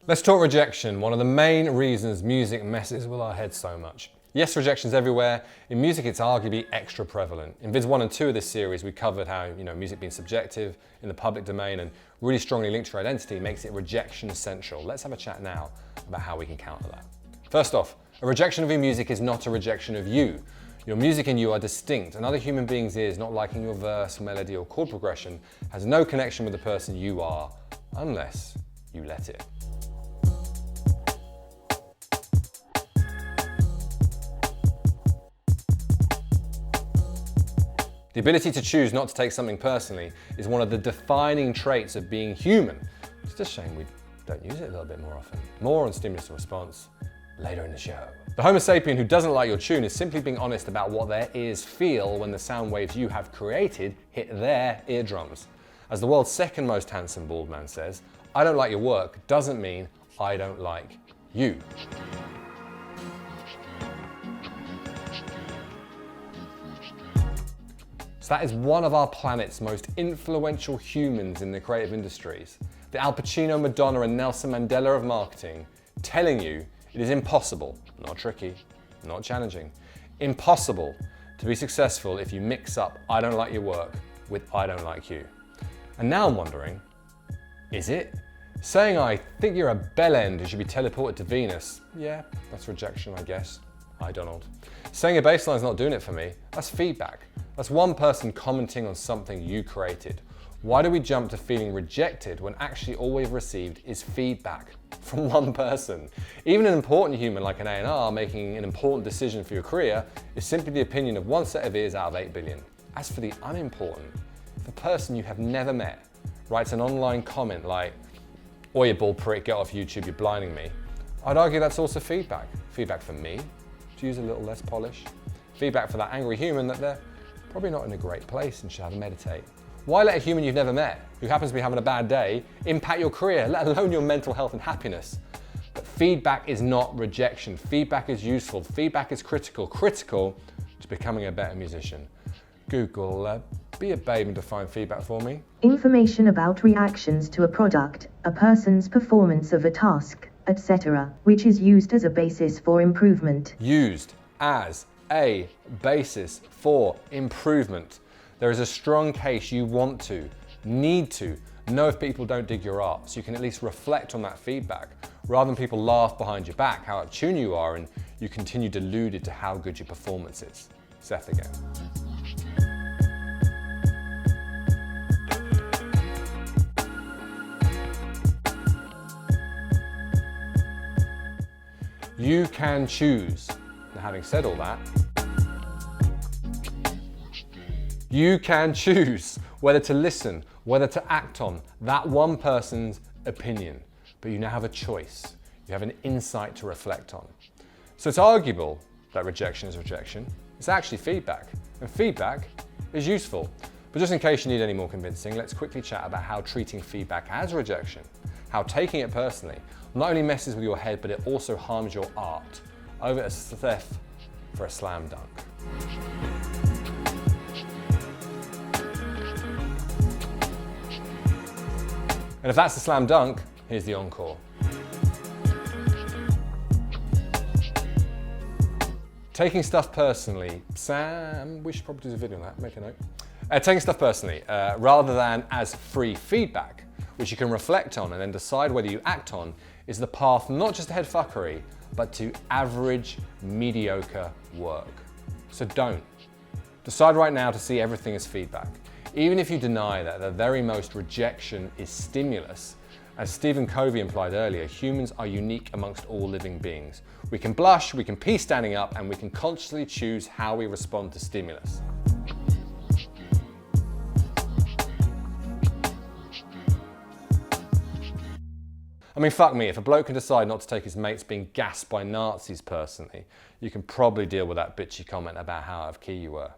Let's talk rejection, one of the main reasons music messes with our heads so much. Yes, rejection's everywhere. In music, it's arguably extra prevalent. In vids 1 and 2 of this series, we covered how music being subjective in the public domain and really strongly linked to your identity makes it rejection central. Let's have a chat now about how we can counter that. First off, a rejection of your music is not a rejection of you. Your music and you are distinct. Another human being's ears not liking your verse, melody, or chord progression has no connection with the person you are, unless you let it. The ability to choose not to take something personally is one of the defining traits of being human. It's just a shame we don't use it a little bit more often. More on stimulus and response later in the show. The Homo sapien who doesn't like your tune is simply being honest about what their ears feel when the sound waves you have created hit their eardrums. As the world's second most handsome bald man says, I don't like your work doesn't mean I don't like you. So that is one of our planet's most influential humans in the creative industries, the Al Pacino, Madonna, and Nelson Mandela of marketing, telling you it is impossible, not tricky, not challenging, impossible to be successful if you mix up I don't like your work with I don't like you. And now I'm wondering, is it? Saying I think you're a bellend who should be teleported to Venus, yeah, that's rejection, I guess. Hi, Donald. Saying a bass line's not doing it for me, that's feedback. That's one person commenting on something you created. Why do we jump to feeling rejected when actually all we've received is feedback from one person? Even an important human like an A&R making an important decision for your career is simply the opinion of one set of ears out of 8 billion. As for the unimportant, if a person you have never met writes an online comment like, "Oi, you bald prick, get off YouTube, you're blinding me," I'd argue that's also feedback. Feedback for me, to use a little less polish. Feedback for that angry human that they're probably not in a great place and should have a meditate. Why let a human you've never met, who happens to be having a bad day, impact your career, let alone your mental health and happiness? But feedback is not rejection. Feedback is useful. Feedback is critical. Critical to becoming a better musician. Google, be a babe and define feedback for me. Information about reactions to a product, a person's performance of a task, etc., which is used as a basis for improvement. Used as a basis for improvement. There is a strong case you want to, need to, know if people don't dig your art, so you can at least reflect on that feedback, rather than people laugh behind your back how out of tune you are and you continue deluded to how good your performance is. Seth again. You can choose. Now, having said all that, you can choose whether to listen, whether to act on that one person's opinion, but you now have a choice. You have an insight to reflect on. So it's arguable that rejection is rejection. It's actually feedback, and feedback is useful. But just in case you need any more convincing, let's quickly chat about how treating feedback as rejection, how taking it personally, not only messes with your head, but it also harms your art. Over to Seth for a slam dunk. And if that's the slam dunk, here's the encore. Taking stuff personally, Sam, we should probably do a video on that, make a note. Taking stuff personally, rather than as free feedback, which you can reflect on and then decide whether you act on, is the path not just to head fuckery, but to average, mediocre work. So don't. Decide right now to see everything as feedback. Even if you deny that at the very most rejection is stimulus, as Stephen Covey implied earlier, humans are unique amongst all living beings. We can blush, we can pee standing up, and we can consciously choose how we respond to stimulus. I mean, fuck me, if a bloke can decide not to take his mates being gassed by Nazis personally, you can probably deal with that bitchy comment about how out of key you were.